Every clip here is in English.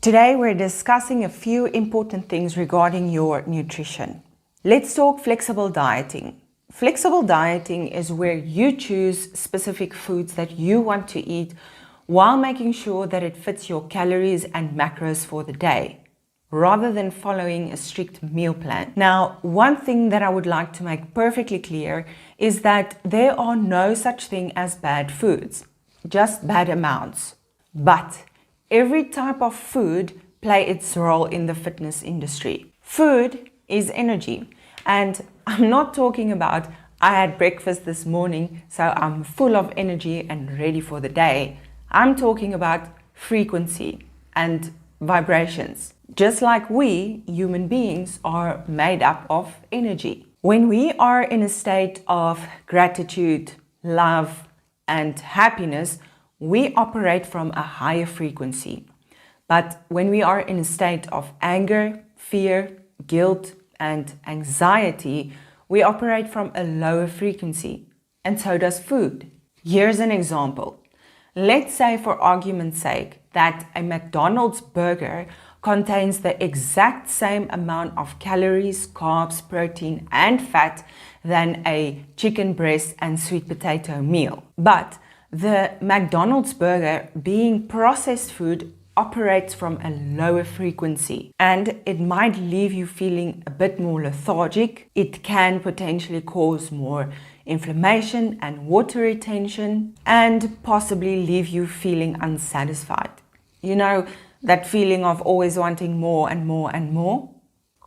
Today we're discussing a few important things regarding your nutrition. Let's talk flexible dieting. Flexible dieting is where you choose specific foods that you want to eat while making sure that it fits your calories and macros for the day, rather than following a strict meal plan. Now, one thing that I would like to make perfectly clear is that there are no such thing as bad foods, just bad amounts. But every type of food plays its role in the fitness industry. Food is energy, and I'm not talking about I had breakfast this morning, so I'm full of energy and ready for the day. I'm talking about frequency and vibrations. Just like we, human beings, are made up of energy. When we are in a state of gratitude, love, and happiness, we operate from a higher frequency. But when we are in a state of anger, fear, guilt, and anxiety, we operate from a lower frequency. And so does food. Here's an example. Let's say, for argument's sake, that a McDonald's burger contains the exact same amount of calories, carbs, protein, and fat than a chicken breast and sweet potato meal. But the McDonald's burger, being processed food, operates from a lower frequency, and it might leave you feeling a bit more lethargic. It can potentially cause more inflammation and water retention, and possibly leave you feeling unsatisfied. You know, that feeling of always wanting more and more and more.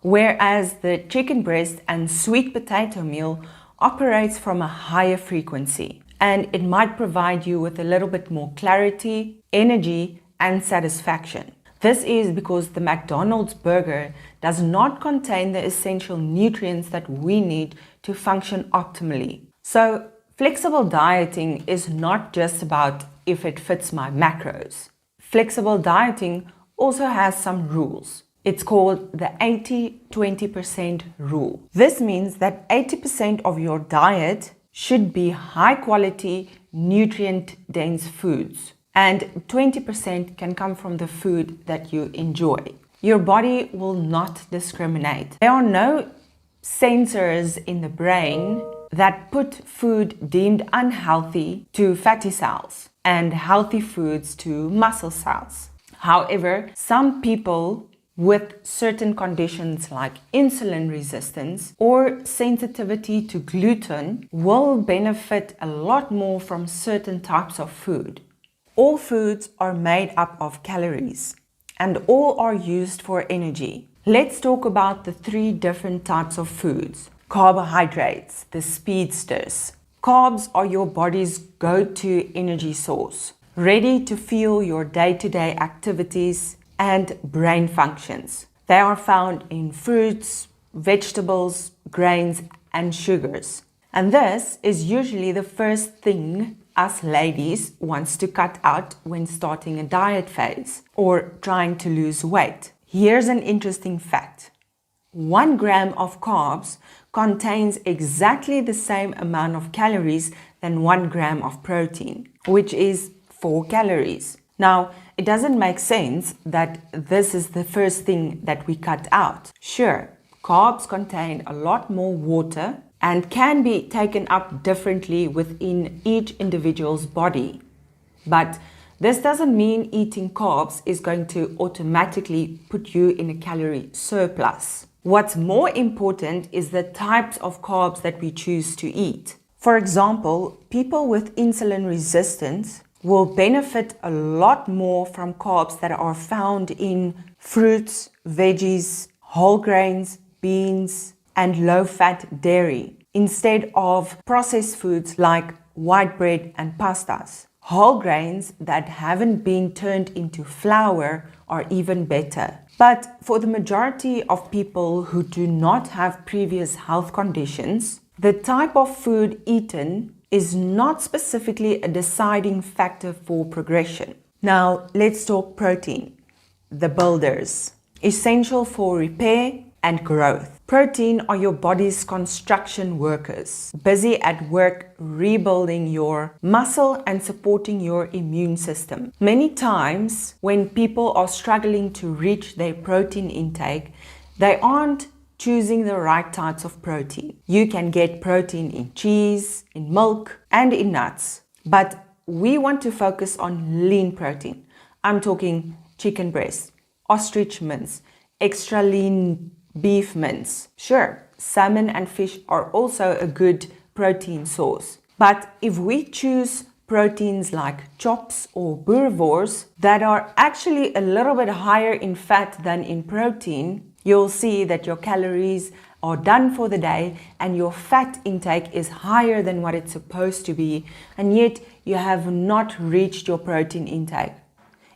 Whereas the chicken breast and sweet potato meal operates from a higher frequency, and it might provide you with a little bit more clarity, energy, and satisfaction. This is because the McDonald's burger does not contain the essential nutrients that we need to function optimally. So, flexible dieting is not just about if it fits my macros. Flexible dieting also has some rules. It's called the 80-20% rule. This means that 80% of your diet should be high quality, nutrient dense foods, and 20% can come from the food that you enjoy. Your body will not discriminate. There are no sensors in the brain that put food deemed unhealthy to fatty cells and healthy foods to muscle cells. However, some people with certain conditions like insulin resistance or sensitivity to gluten will benefit a lot more from certain types of food. All foods are made up of calories, and all are used for energy. Let's talk about the three different types of foods. Carbohydrates, the speedsters. Carbs are your body's go-to energy source, ready to fuel your day-to-day activities and brain functions. They are found in fruits, vegetables, grains, and sugars. And this is usually the first thing us ladies wants to cut out when starting a diet phase or trying to lose weight. Here's an interesting fact. 1 gram of carbs contains exactly the same amount of calories than 1 gram of protein, which is 4 calories. Now, it doesn't make sense that this is the first thing that we cut out. Sure, carbs contain a lot more water and can be taken up differently within each individual's body. But this doesn't mean eating carbs is going to automatically put you in a calorie surplus. What's more important is the types of carbs that we choose to eat. For example, people with insulin resistance will benefit a lot more from carbs that are found in fruits, veggies, whole grains, beans, and low-fat dairy, instead of processed foods like white bread and pastas. Whole grains that haven't been turned into flour are even better. But for the majority of people who do not have previous health conditions, the type of food eaten is not specifically a deciding factor for progression. Now, let's talk protein, the builders. Essential for repair, and growth. Protein are your body's construction workers, busy at work rebuilding your muscle and supporting your immune system. Many times when people are struggling to reach their protein intake, they aren't choosing the right types of protein. You can get protein in cheese, in milk, and in nuts. But we want to focus on lean protein. I'm talking chicken breast, ostrich mince, extra lean beef mince. Sure, salmon and fish are also a good protein source. But if we choose proteins like chops or boerewors that are actually a little bit higher in fat than in protein, you'll see that your calories are done for the day and your fat intake is higher than what it's supposed to be, and yet you have not reached your protein intake.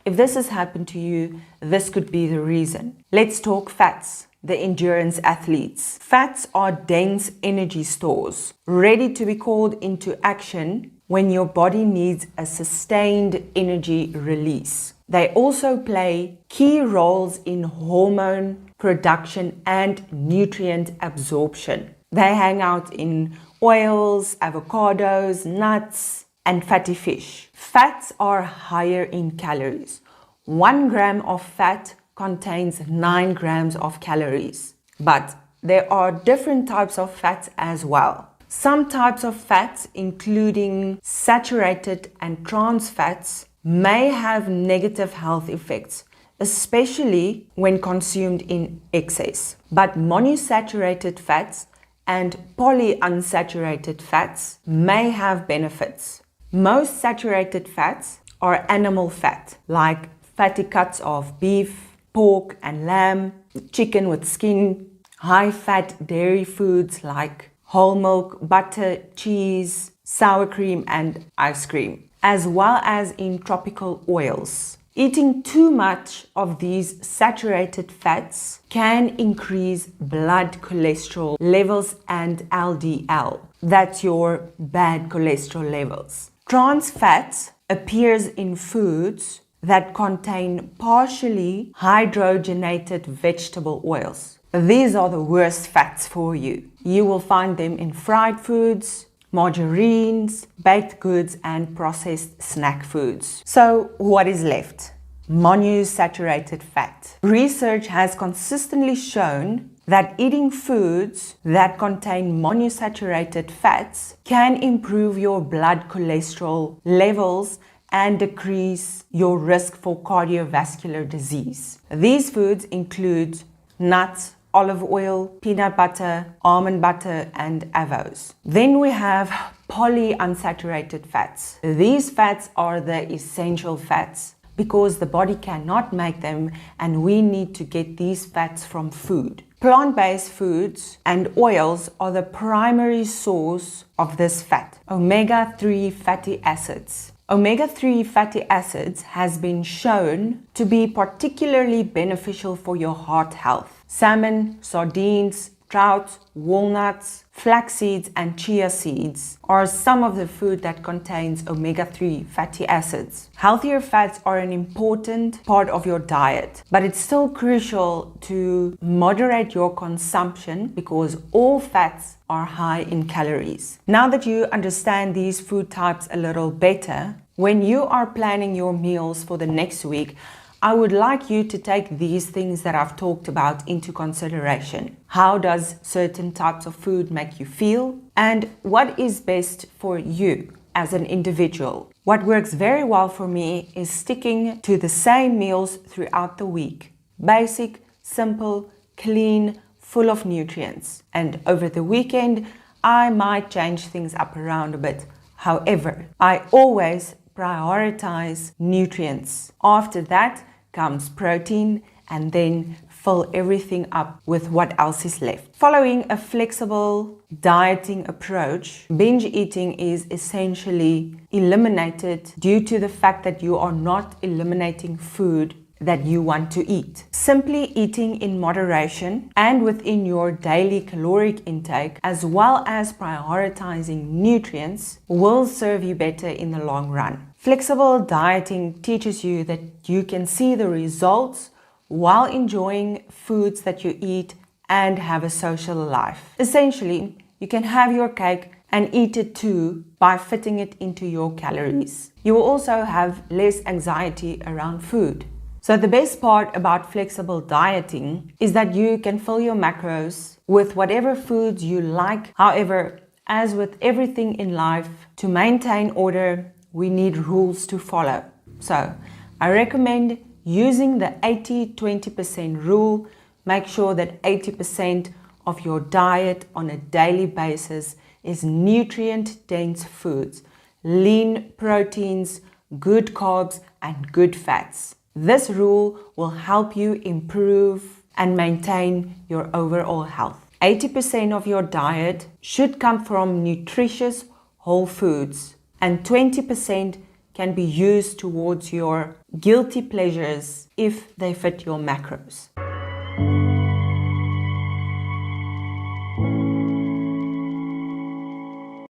If this has happened to you, this could be the reason. Let's talk fats, the endurance athletes. Fats are dense energy stores, ready to be called into action when your body needs a sustained energy release. They also play key roles in hormone production and nutrient absorption. They hang out in oils, avocados, nuts, and fatty fish. Fats are higher in calories. 1 gram of fat contains 9 grams of calories. But there are different types of fats as well. Some types of fats, including saturated and trans fats, may have negative health effects, especially when consumed in excess. But monosaturated fats and polyunsaturated fats may have benefits. Most saturated fats are animal fat, like fatty cuts of beef, pork and lamb, chicken with skin, high-fat dairy foods like whole milk, butter, cheese, sour cream and ice cream, as well as in tropical oils. Eating too much of these saturated fats can increase blood cholesterol levels and LDL. That's your bad cholesterol levels. Trans fat appears in foods that contain partially hydrogenated vegetable oils. These are the worst fats for you. You will find them in fried foods, margarines, baked goods, and processed snack foods. So what is left? Monosaturated fat. Research has consistently shown that eating foods that contain monosaturated fats can improve your blood cholesterol levels and decrease your risk for cardiovascular disease. These foods include nuts, olive oil, peanut butter, almond butter, and avos. Then we have polyunsaturated fats. These fats are the essential fats because the body cannot make them, and we need to get these fats from food. Plant-based foods and oils are the primary source of this fat. Omega-3 fatty acids. Omega-3 fatty acids has been shown to be particularly beneficial for your heart health. Salmon, sardines, trout, walnuts, flax seeds, and chia seeds are some of the food that contains omega-3 fatty acids. Healthier fats are an important part of your diet, but it's still crucial to moderate your consumption because all fats are high in calories. Now that you understand these food types a little better, when you are planning your meals for the next week, I would like you to take these things that I've talked about into consideration. How does certain types of food make you feel? And what is best for you as an individual? What works very well for me is sticking to the same meals throughout the week. Basic, simple, clean, full of nutrients. And over the weekend, I might change things up around a bit. However, I always prioritize nutrients. After that comes protein, and then fill everything up with what else is left. Following a flexible dieting approach, binge eating is essentially eliminated due to the fact that you are not eliminating food that you want to eat. Simply eating in moderation and within your daily caloric intake, as well as prioritizing nutrients, will serve you better in the long run. Flexible dieting teaches you that you can see the results while enjoying foods that you eat and have a social life. Essentially, you can have your cake and eat it too by fitting it into your calories. You will also have less anxiety around food. So the best part about flexible dieting is that you can fill your macros with whatever foods you like. However, as with everything in life, to maintain order, we need rules to follow. So I recommend using the 80-20% rule. Make sure that 80% of your diet on a daily basis is nutrient-dense foods, lean proteins, good carbs, and good fats. This rule will help you improve and maintain your overall health. 80% of your diet should come from nutritious whole foods, and 20% can be used towards your guilty pleasures if they fit your macros.